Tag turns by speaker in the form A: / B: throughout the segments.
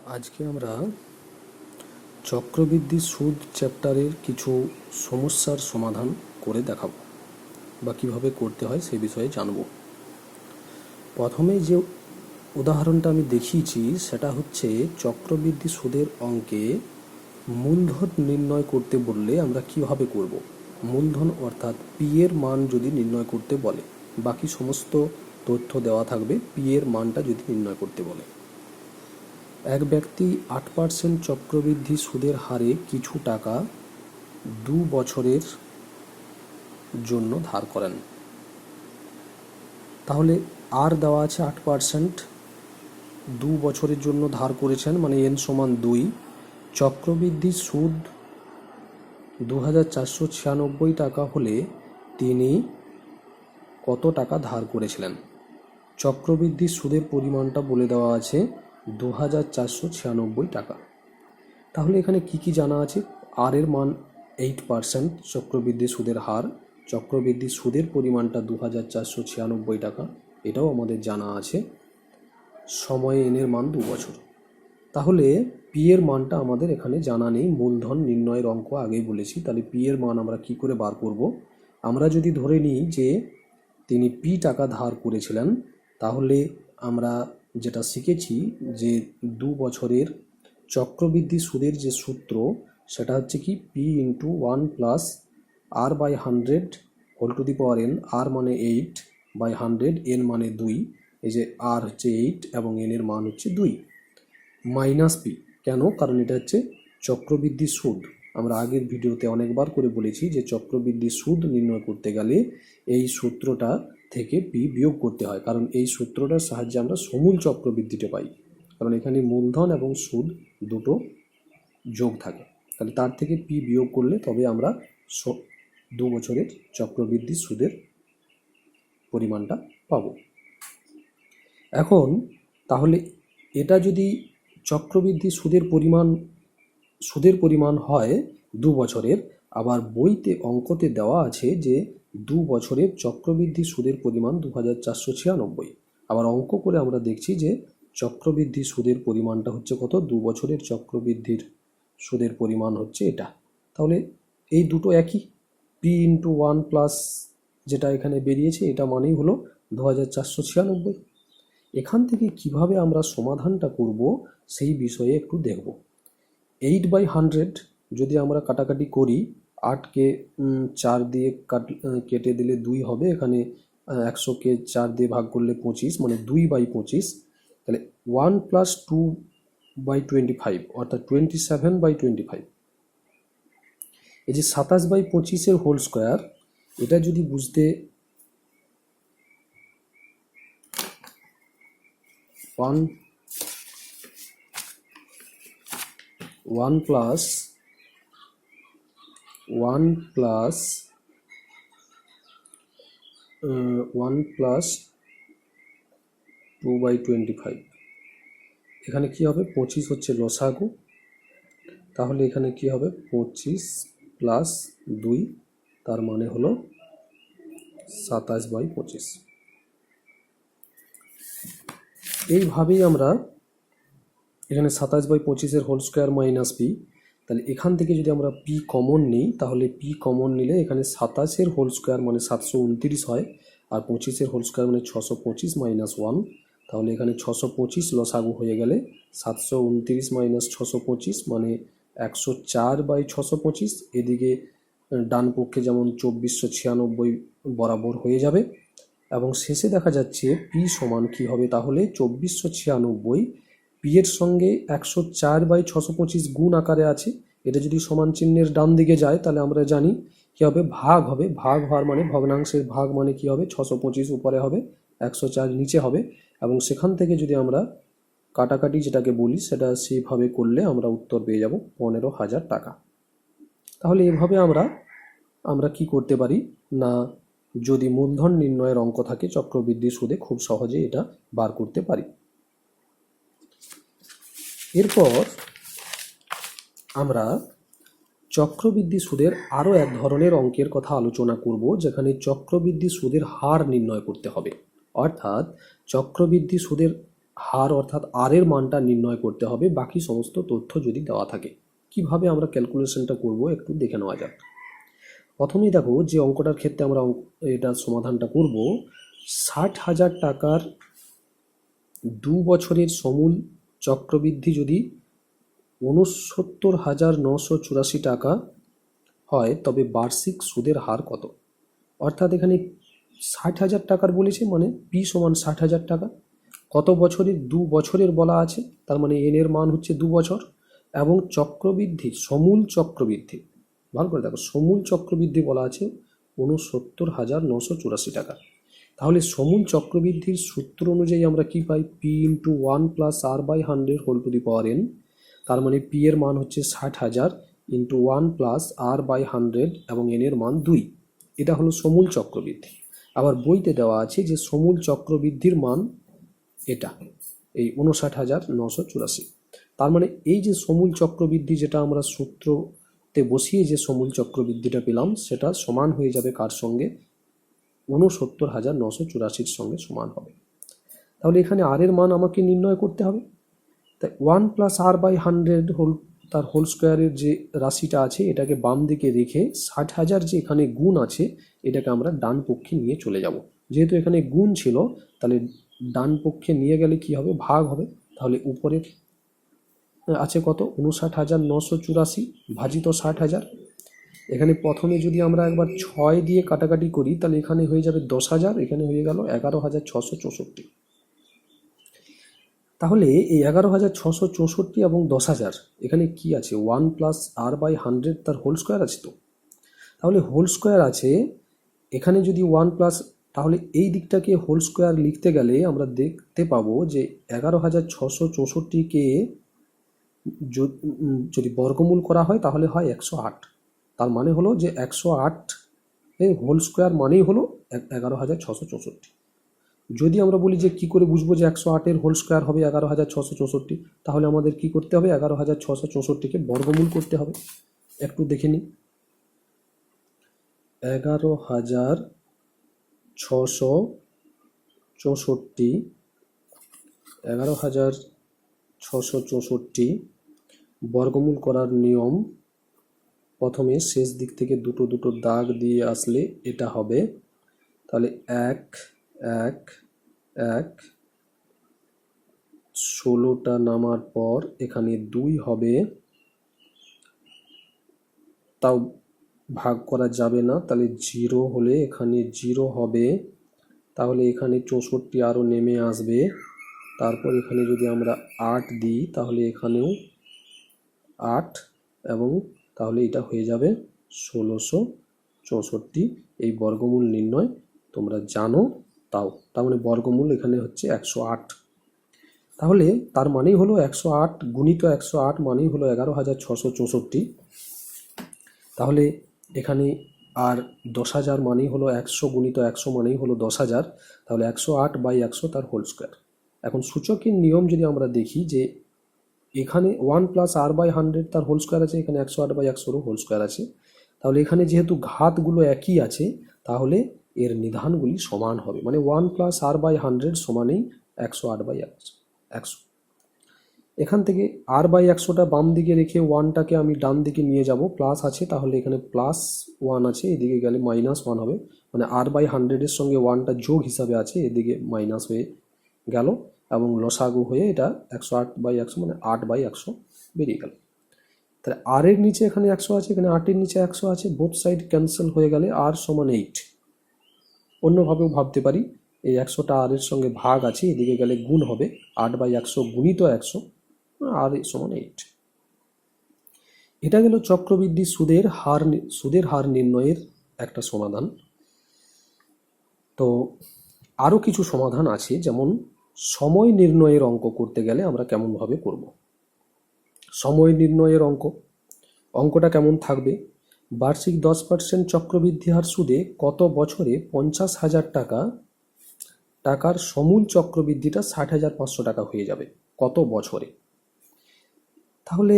A: আজকে আমরা চক্রবৃদ্ধি সুদ চ্যাপ্টারের কিছু সমস্যার সমাধান করে দেখাবো বা কিভাবে করতে হয় সে বিষয়ে জানব। প্রথমে যে উদাহরণটা আমি দেখিয়েছি সেটা হচ্ছে চক্রবৃদ্ধি সুদের অঙ্কে মূলধন নির্ণয় করতে বললে আমরা কিভাবে করব। মূলধন অর্থাৎ পি এর মান যদি নির্ণয় করতে বলে, বাকি সমস্ত তথ্য দেওয়া থাকবে, পি এর মানটা যদি নির্ণয় করতে বলে। এক ব্যক্তি 8% চক্রবৃদ্ধি সুদের হারে কিছু টাকা 2 বছরের জন্য ধার করেন। তাহলে আর দেওয়া আছে 8%, 2 বছরের জন্য ধার করেছেন, মানে n সমান 2। চক্রবৃদ্ধি সুদ 2496 টাকা হলে তিনি কত টাকা ধার করেছিলেন? চক্রবৃদ্ধি সুদের পরিমাণটা বলে দেওয়া আছে 2496 টাকা। তাহলে এখানে কি কি জানা আছে? আর এর মান 8%, চক্রবৃদ্ধি সুদের হার, চক্রবৃদ্ধি সুদের পরিমাণটা 2496 টাকা, এটাও আমাদের জানা আছে। সময়ে এন এর মান 2 বছর। তাহলে পি এর মানটা আমাদের এখানে জানা নেই, মূলধন নির্ণয়ের অঙ্ক আগেই বলেছি। তাহলে পি এর মান আমরা কি করে বার করব? আমরা যদি ধরে নিই যে তিনি পি টাকা ধার করেছিলেন, তাহলে আমরা যেটা শিখেছি যে 2 বছরের চক্রবৃদ্ধি সুদের যে সূত্র সেটা হচ্ছে কি P into 1 plus R by 100 whole to the power N. R মানে 8 বাই 100, এন মানে 2। এই যে আর হচ্ছে 8 এবং এন এর মান হচ্ছে 2 মাইনাস পি। কেন? কারণ এটা হচ্ছে চক্রবৃদ্ধি সুদ। আমরা আগের ভিডিওতে অনেকবার করে বলেছি যে চক্রবৃদ্ধি সুদ নির্ণয় করতে গেলে এই সূত্রটা থেকে পি বিয়োগ করতে হয়, কারণ এই সূত্রটার সাহায্যে আমরা সমূল চক্রবৃদ্ধিটা পাই, কারণ এখানে মূলধন এবং সুদ দুটো যোগ থাকে। তাহলে তার থেকে পি বিয়োগ করলে তবে আমরা 2 বছরের চক্রবৃদ্ধি সুদের পরিমাণটা পাব। এখন তাহলে এটা যদি চক্রবৃদ্ধি সুদের পরিমাণ হয় 2 বছরের, আবার বইতে অঙ্কতে দেওয়া আছে যে 2 বছরের চক্রবৃদ্ধি সুদের পরিমাণ 2496, আবার অঙ্ক করে আমরা দেখছি যে চক্রবৃদ্ধি সুদের পরিমাণটা হচ্ছে কত? 2 বছরের চক্রবৃদ্ধির সুদের পরিমাণ হচ্ছে এটা। তাহলে এই দুটো একই, পি ইন্টু 1 প্লাস যেটা এখানে বেরিয়েছে এটা মানেই হলো 2496। এখান থেকে কিভাবে আমরা সমাধানটা করব সেই বিষয়ে একটু দেখব। 8/100 যদি আমরা কাটাকাটি করি, 8কে 4 দিয়ে কেটে দিলে 2 হবে, এখানে 100কে 4 দিয়ে ভাগ করলে 25, মানে 2/25। তাহলে 1 প্লাস 2/25 অর্থাৎ 27/25। এই যে 27/25 হোল স্কোয়ার, এটা যদি বুঝতে 1 প্লাস 2/25, এখানে কি হবে? 25 হচ্ছে লসাগু, তাহলে এখানে কি হবে? 25 প্লাস 2, তার মানে হলো 27/25। এইভাবেই আমরা এখানে 27/25 হোল স্কোয়ার মাইনাস পি, তাহলে এখান থেকে যদি আমরা পি কমন নিই, তাহলে পি কমন নিলে এখানে 27 হোল স্কোয়ার মানে 729 হয়, আর 25 হোল স্কোয়ার মানে 625 মাইনাস 1, তাহলে এখানে 625 লসাগু হয়ে গেলে 729 মাইনাস 625 মানে 104/625। এদিকে ডান পক্ষে যেমন 2496 বরাবর হয়ে যাবে, এবং শেষে দেখা যাচ্ছে পি সমান কি হবে? তাহলে 2496 পি এর সঙ্গে 104/625 গুণ আকারে আছে, এটা যদি সমান চিহ্নের ডান দিকে যায় তাহলে আমরা জানি কি হবে? ভাগ হবে। ভাগ হওয়ার মানে ভগ্নাংশের ভাগ মানে কি হবে? 625 উপরে হবে, 104 নিচে হবে, এবং সেখান থেকে যদি আমরা কাটাকাটি যেটাকে বলি সেটা সেইভাবে করলে আমরা উত্তর পেয়ে যাব 15,000 টাকা। তাহলে এভাবে আমরা কি করতে পারি না, যদি মূলধন নির্ণয়ের অঙ্ক থাকে চক্রবৃদ্ধি সুদে, খুব সহজে এটা বার করতে পারি। এরপর আমরা চক্রবৃদ্ধি সুদের আরও এক ধরনের অঙ্কের কথা আলোচনা করব, যেখানে চক্রবৃদ্ধি সুদের হার নির্ণয় করতে হবে। অর্থাৎ চক্রবৃদ্ধি সুদের হার অর্থাৎ আর এর মানটা নির্ণয় করতে হবে, বাকি সমস্ত তথ্য যদি দেওয়া থাকে। কিভাবে আমরা ক্যালকুলেশনটা করব একটু দেখে নেওয়া যাক। প্রথমেই দেখো যে অঙ্কটার ক্ষেত্রে আমরা এটার সমাধানটা করব, 60,000 টাকার 2 বছরের সমূল চক্রবৃদ্ধি যদি 69,984 টাকা হয় তবে বার্ষিক সুদের হার কত। অর্থাৎ এখানে 60,000 টাকার বলেছে, মানে পি সমান 60,000 টাকা, কত বছরের, 2 বছরের বলা আছে, তার মানে এন এর মান হচ্ছে 2 বছর, এবং চক্রবৃদ্ধি সমূল চক্রবৃদ্ধি, ভালো করে দেখো, সমূল চক্রবৃদ্ধি বলা আছে 69,984 টাকা। তাহলে সমূল চক্রবৃদ্ধির সূত্র অনুযায়ী আমরা কি পাই, P into 1 plus R by 100 whole to the power N, তার মানে পি এর মান হচ্ছে 60,000 ইন্টু 1 প্লাস আর বাই 100 এবং এন এর মান 2। এটা হলো সমূল চক্রবৃদ্ধি। আবার বইতে দেওয়া আছে যে সমূল চক্রবৃদ্ধির মান এটা, এই 59,984। তার মানে এই যে সমূল চক্রবৃদ্ধি, যেটা আমরা সূত্রতে বসিয়ে যে সমূল চক্রবৃদ্ধিটা পেলাম, সেটা সমান হয়ে যাবে কার সঙ্গে, 69,984 সঙ্গে সমান হবে। তাহলে এখানে আর এর মান আমাকে নির্ণয় করতে হবে। তাই 1 প্লাস আর বাই 100 তার হোল স্কোয়ারের যে রাশিটা আছে এটাকে বাম দিকে রেখে 60,000 যে এখানে গুণ আছে এটাকে আমরা ডান পক্ষে নিয়ে চলে যাব। যেহেতু এখানে গুণ ছিল তাহলে ডান পক্ষে নিয়ে গেলে কি হবে, ভাগ হবে। তাহলে উপরের আছে কত, 59,984 ভাজিত 60,000। এখানে প্রথমে যদি আমরা একবার 6 দিয়ে কাটাকাটি করি তাহলে এখানে হয়ে যাবে 10,000, এখানে হয়ে গেল 11,664। তাহলে এই 11,664 এবং 10,000 এখানে কি আছে, 1 প্লাস আর বাই 100 তার হোল স্কোয়ার আছে। তো তাহলে হোল স্কোয়ার আছে এখানে, যদি 1 প্লাস, তাহলে এই দিকটাকে হোল স্কোয়ার লিখতে গেলে আমরা দেখতে পাবো যে 11,664কে যদি বর্গমূল করা হয় তাহলে হয় 108। তার মানে হলো যে 108 এর হোল স্কোয়ার মানেই হলো 11,664। যদি আমরা বলি যে কি করে বুঝবো যে 108 এর হোল স্কোয়ার হবে 11,664, তাহলে আমাদের কি করতে হবে, 11,664কে বর্গমূল করতে হবে। একটু দেখে নিই, 11,664 বর্গমূল করার নিয়ম, প্রথমে শেষ দিক থেকে দুটো দুটো দাগ দিয়ে আসলে এটা হবে। তাহলে 1 1 1, 16টা নামার পর এখানে 2 হবে, তাও ভাগ করা যাবে না, তাহলে 0 হলে এখানে 0 হবে, তাহলে এখানে 64 আরও নেমে আসবে। তারপর এখানে যদি আমরা 8 দিই তাহলে এখানেও 8, এবং তাহলে এটা হয়ে যাবে 1664। এই বর্গমূল নির্ণয় তোমরা জানো, তার মানে বর্গমূল এখানে হচ্ছে 108। তাহলে তার মানেই হলো 108 গুণিত 108 মানেই হলো 11,664। তাহলে এখানে আর 10,000 মানেই হলো 100 গুণিত 100 মানেই হলো 10,000, তাহলে 108 বাই 100 তার হোল স্কোয়ার। এখন সূচকের নিয়ম যদি আমরা দেখি যে এখানে 1 প্লাস আর বাই 100 তার হোল স্কোয়ার আছে, এখানে 108 বাই 100 হোল স্কোয়ার আছে। তাহলে এখানে যেহেতু ঘাতগুলো একই আছে তাহলে এর নিধানগুলি সমান হবে, মানে 1 প্লাস আর বাই 100 সমানেই 108 বাই 100। এখান থেকে আর বাই 100টা বাম দিকে রেখে 1টাকে আমি ডান দিকে নিয়ে যাব, প্লাস আছে তাহলে এখানে প্লাস 1 আছে, এদিকে গেলে -1 হবে, মানে আর বাই 100-এর সঙ্গে 1টা যোগ হিসাবে আছে, এদিকে মাইনাস হয়ে গেল এবং লসাগু হয়ে এটা 108 বাই 100 মানে 8 বাই 100 বেরিয়ে গেল। তাহলে আর এর নিচে এখানে 100 আছে, এখানে 8 এর নিচে 100 আছে, বোথ সাইড ক্যান্সেল হয়ে গেলে আর সমান 8। অন্যভাবেও ভাবতে পারি, এই 100টা আর এর সঙ্গে ভাগ আছে, এদিকে গেলে গুণ হবে, 8 বাই 100 গুণিত 100, আর সমান 8। এটা গেল চক্রবৃদ্ধি সুদের হার নির্ণয়ের একটা সমাধান। তো আরও কিছু সমাধান আছে, যেমন সময় নির্ণয়ের অঙ্ক করতে গেলে আমরা কেমনভাবে করব। সময় নির্ণয়ের অঙ্কটা কেমন থাকবে, বার্ষিক 10% চক্রবৃদ্ধি হার সুদে কত বছরে 50,000 টাকার সমূল চক্রবৃদ্ধিটা 60,500 টাকা হয়ে যাবে, কত বছরে। তাহলে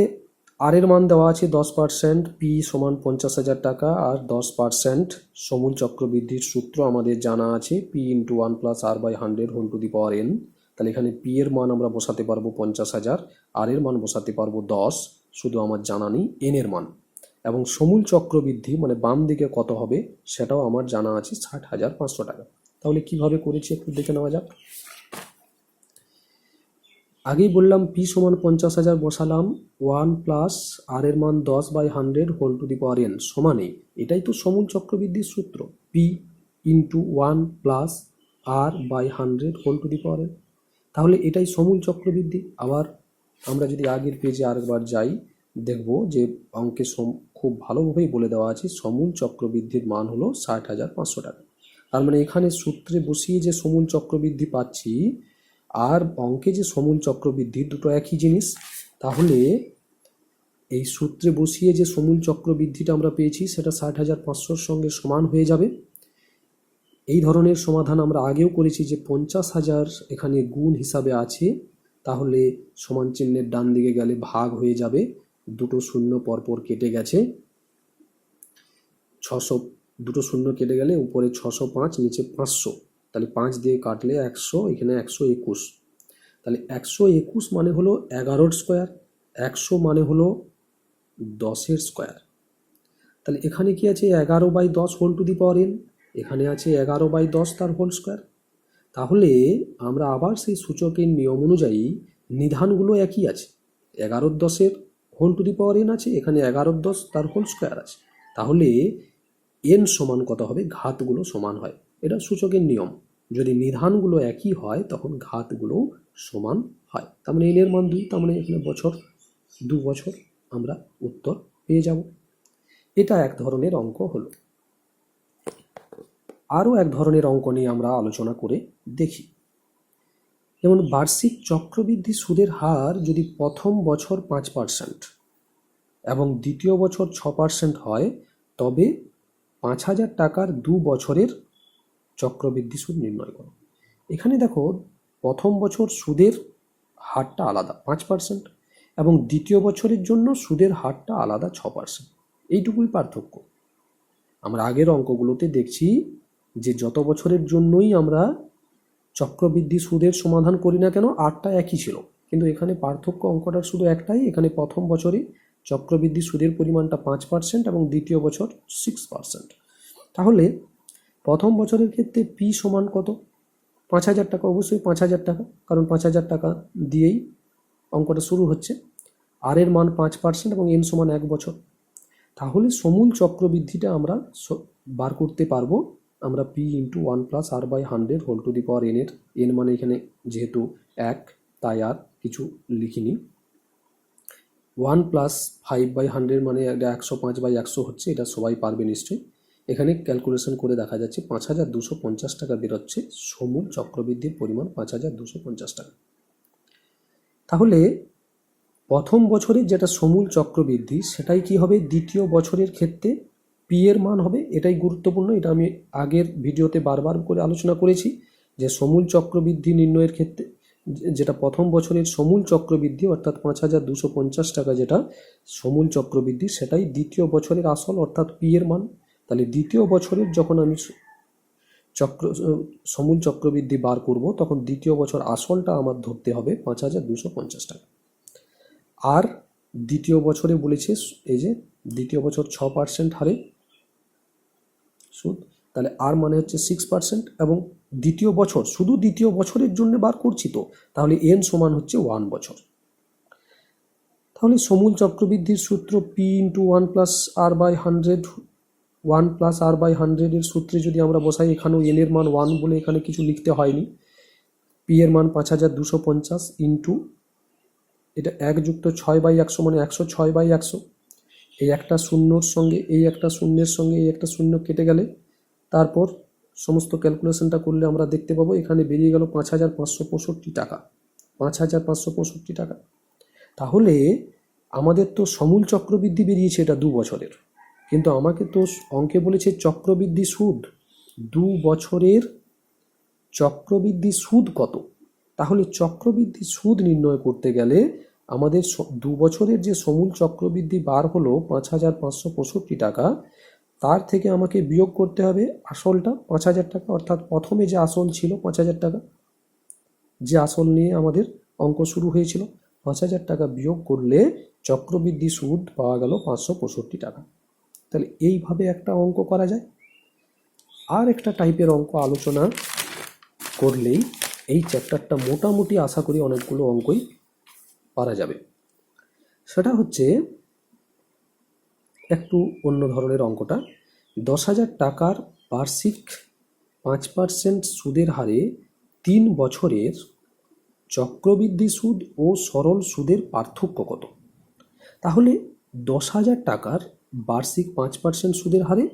A: আর এর মান দেওয়া আছে 10%, পি সমান 50,000 টাকা, আর 10% সমূল চক্রবৃদ্ধির সূত্র আমাদের জানা আছে, P into 1 plus R by 100 whole to the power N, তাহলে এখানে পি এর মান আমরা বসাতে পারবো 50,000, আর এর মান বসাতে পারবো 10, শুধু আমার জানা নেই এন এর মান। এবং সমূল চক্রবৃদ্ধি মানে বাম দিকে কত হবে সেটাও আমার জানা আছে 60,500 টাকা। তাহলে কিভাবে করেছি একটু দেখে নেওয়া যাক। আগেই বললাম পি সমান 50,000 বসালাম, 1 প্লাস আর এর মান 10/100 whole to the power N সমানে, এটাই তো সমূল চক্রবৃদ্ধির সূত্র, P into 1 plus R by 100 whole to the power N. তাহলে এটাই সমূল চক্রবৃদ্ধি। আবার আমরা যদি আগের পেজে আরেকবার যাই, দেখব যে অঙ্কে খুব ভালোভাবেই বলে দেওয়া আছে সমূল চক্রবৃদ্ধির মান হলো 60,500 টাকা। তার মানে এখানে সূত্রে বসিয়ে যে সমূল চক্রবৃদ্ধি পাচ্ছি আর অঙ্কে যে সমূল চক্রবৃদ্ধি, দুটো একই জিনিস। তাহলে এই সূত্রে বসিয়ে যে সমূল চক্রবৃদ্ধিটা আমরা পেয়েছি সেটা 60,500-র সঙ্গে সমান হয়ে যাবে। এই ধরনের সমাধান আমরা আগেও করেছি যে 50,000 এখানে গুণ হিসাবে আছে, তাহলে সমান চিহ্নের ডান দিকে গেলে ভাগ হয়ে যাবে, দুটো শূন্য পরপর কেটে গেছে, 600, দুটো শূন্য কেটে গেলে উপরে 605, নিচে 500, তাহলে 5 দিয়ে কাটলে 100, এখানে 121। তাহলে 121 মানে হলো 11-র স্কোয়ার, 100 মানে হলো 10-এর স্কোয়ার। তাহলে এখানে কি আছে 11/10 whole to the power N, এখানে আছে 11/10 তার হোল স্কোয়ার। তাহলে আমরা আবার সেই সূচকের নিয়ম অনুযায়ী নিধানগুলো একই আছে, 11/10 whole to the power N আছে, এখানে 11/10 তার হোল স্কোয়ার আছে। তাহলে এন সমান কত হবে, ঘাতগুলো সমান হয়, এটা সূচকের নিয়ম। যদি নিধানগুলো একই হয় তখন ঘাতগুলো সমান হয়। তার মানে এন এর মান 2, তার মানে এখানে 2 বছর আমরা উত্তর পেয়ে যাব। এটা এক ধরনের অঙ্ক হলো। আরও এক ধরনের অঙ্ক নিয়ে আমরা আলোচনা করে দেখি। যেমন বার্ষিক চক্রবৃদ্ধি সুদের হার যদি প্রথম বছর 5% এবং দ্বিতীয় বছর 6% হয়, তবে 5,000 টাকার 2 বছরের চক্রবৃদ্ধি সুদ নির্ণয় করো। এখানে দেখো প্রথম বছর সুদের হারটা আলাদা 5% এবং দ্বিতীয় বছরের জন্য সুদের হারটা আলাদা 6%, এইটুকুই পার্থক্য। আমরা আগের অঙ্কগুলোতে দেখছি যে যত বছরের জন্যই আমরা চক্রবৃদ্ধি সুদের সমাধান করি না কেন আরটা একই ছিল, কিন্তু এখানে পার্থক্য অঙ্কটার শুধু একটাই, এখানে প্রথম বছরে চক্রবৃদ্ধি সুদের পরিমাণটা 5% এবং দ্বিতীয় বছর 6%। তাহলে প্রথম বছরের ক্ষেত্রে পি সমান কত, 5,000 টাকা, অবশ্যই 5,000 টাকা, কারণ 5,000 টাকা দিয়েই অঙ্কটা শুরু হচ্ছে। আর এর মান 5% এবং এন সমান 1 বছর। তাহলে সমূল চক্রবৃদ্ধিটা আমরা বার করতে পারবো। আমরা P into 1 plus R by 100 whole to the power N এর এন মানে এখানে যেহেতু 1 তাই আর কিছু লিখিনি, 1 প্লাস 5/100 মানে 105/100 হচ্ছে, এটা সবাই পারবে নিশ্চয়ই। এখানে ক্যালকুলেশন করে দেখা যাচ্ছে 5,250 টাকা বেরোচ্ছে, সমূল চক্রবৃদ্ধির পরিমাণ 5,250 টাকা। তাহলে প্রথম বছরের যেটা সমূল চক্রবৃদ্ধি সেটাই কি হবে দ্বিতীয় বছরের ক্ষেত্রে পি এর মান হবে, এটাই গুরুত্বপূর্ণ। এটা আমি আগের ভিডিওতে বারবার করে আলোচনা করেছি যে সমূল চক্রবৃদ্ধি নির্ণয়ের ক্ষেত্রে যেটা প্রথম বছরের সমূল চক্রবৃদ্ধি অর্থাৎ 5,250 টাকা যেটা সমূল চক্রবৃদ্ধি, সেটাই দ্বিতীয় বছরের আসল অর্থাৎ পি এর মান। তাহলে দ্বিতীয় বছরের যখন আমি সমূল চক্রবৃদ্ধি বার করব তখন দ্বিতীয় বছর আসলটা আমার ধরতে হবে 5,250 টাকা। আর দ্বিতীয় বছরে বলেছে এই যে দ্বিতীয় বছর 6% হারে সুদ, তাহলে আর মানে হচ্ছে 6% এবং দ্বিতীয় বছর শুধু দ্বিতীয় বছরের জন্য বার করছি, তো তাহলে এন সমান হচ্ছে 1 বছর। তাহলে সমূল চক্রবৃদ্ধির সূত্র P into 1 plus R by 100, 1 plus R by 100 এর সূত্রে যদি আমরা বসাই, এখানেও এন এর মান 1 বলে এখানে কিছু লিখতে হয়নি, পি এর মান 5,250 ইন্টু এটা 1 যুক্ত 6/100 মানে 106/100, এই একটা শূন্যর সঙ্গে এই একটা শূন্যের সঙ্গে এই একটা শূন্য কেটে গেলে তারপর সমস্ত ক্যালকুলেশনটা করলে আমরা দেখতে পাবো এখানে বেরিয়ে গেল 5,565 টাকা, 5,565 টাকা। তাহলে আমাদের তো সমূল চক্রবৃদ্ধি বেরিয়েছে এটা 2 বছরের, কিন্তু আমাকে তো অঙ্কে বলেছে চক্রবৃদ্ধি সুদ, 2 বছরের চক্রবৃদ্ধি সুদ কত। তাহলে চক্রবৃদ্ধি সুদ নির্ণয় করতে গেলে আমাদের 2 বছরের যে সমূল চক্রবৃদ্ধি বার হলো 5,565 টাকা, তার থেকে আমাকে বিয়োগ করতে হবে আসলটা 5,000 টাকা, অর্থাৎ প্রথমে যে আসল ছিল 5,000 টাকা, যে আসল নিয়ে আমাদের অঙ্ক শুরু হয়েছিল। 5,000 টাকা বিয়োগ করলে চক্রবৃদ্ধি সুদ পাওয়া গেল 565 টাকা। তাহলে এইভাবে একটা অঙ্ক করা যায়। আর একটা টাইপের অঙ্ক আলোচনা করলেই এই চ্যাপ্টারটা মোটামুটি আশা করি অনেকগুলো অঙ্কই পারা যাবে। সেটা হচ্ছে একটু অন্য ধরনের অঙ্কটা। 10,000 টাকার বার্ষিক 5% সুদের হারে 3 বছরের চক্রবৃদ্ধি সুদ ও সরল সুদের পার্থক্য কত? তাহলে 10,000 টাকার বার্ষিক 5% সুদের হারে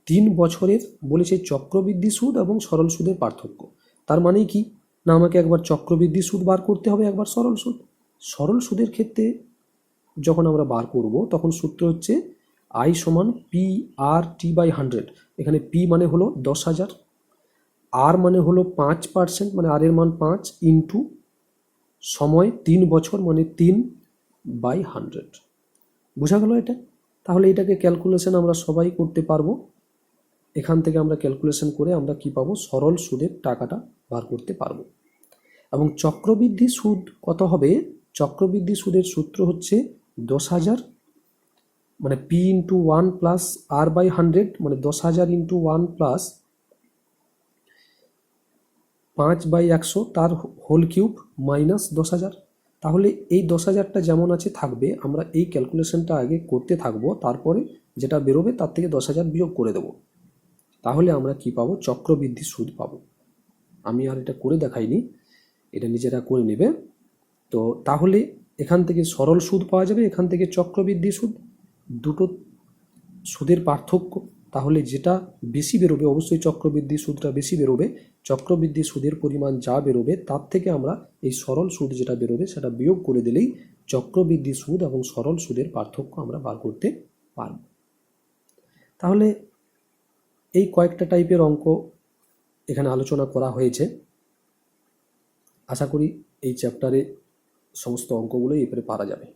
A: 3 বছরের বলেছে চক্রবৃদ্ধি সুদ এবং সরল সুদের পার্থক্য। তার মানে কি না, আমাকে একবার চক্রবৃদ্ধি সুদ বার করতে হবে, একবার সরল সুদ। সরল সুদের ক্ষেত্রে যখন আমরা বার করব তখন সূত্র হচ্ছে I সমান PRT বাই 100। এখানে P মানে হলো 10,000, R মানে হলো 5%, মানে R এর মান 5, ইন্টু সময় 3 বছর মানে 3/100। বোঝা গেল এটা? তাহলে এটাকে ক্যালকুলেশন আমরা সবাই করতে পারবো। এখান থেকে আমরা ক্যালকুলেশন করে আমরা কি পাবো? সরল সুদের টাকাটা বার করতে পারবো। এবং চক্রবৃদ্ধি সুদ কত হবে? চক্রবৃদ্ধি সুদের সূত্র হচ্ছে 10,000 মানে P into 1 plus R by 100, মানে 10,000 ইন্টু 1 প্লাস 5/100 তার হোল কিউব মাইনাস 10,000। তাহলে এই 10,000টা যেমন আছে থাকবে, আমরা এই ক্যালকুলেশনটা আগে করতে থাকবো, তারপরে যেটা বেরোবে তার থেকে 10,000 বিয়োগ করে দেবো। তাহলে আমরা কি পাবো? চক্রবৃদ্ধি সুদ পাবো। আমি আর এটা করে দেখাইনি, এটা নিজেরা করে নেবে। তো তাহলে এখান থেকে সরল সুদ পাওয়া যাবে, এখান থেকে চক্রবৃদ্ধি সুদ, দুটো সুদের পার্থক্য। তাহলে যেটা বেশি বেরোবে অবশ্যই চক্রবৃদ্ধি সুদটা বেশি বেরোবে। চক্রবৃদ্ধি সুদের পরিমাণ যা বেরোবে তার থেকে আমরা এই সরল সুদ যেটা বেরোবে সেটা বিয়োগ করে দিলেই চক্রবৃদ্ধি সুদ এবং সরল সুদের পার্থক্য আমরা বার করতে পারব। তাহলে এই কয়েকটা টাইপের অঙ্ক এখানে আলোচনা করা হয়েছে। আশা করি এই চ্যাপ্টারে সমস্ত অঙ্কগুলোই এবারে পারা যাবে।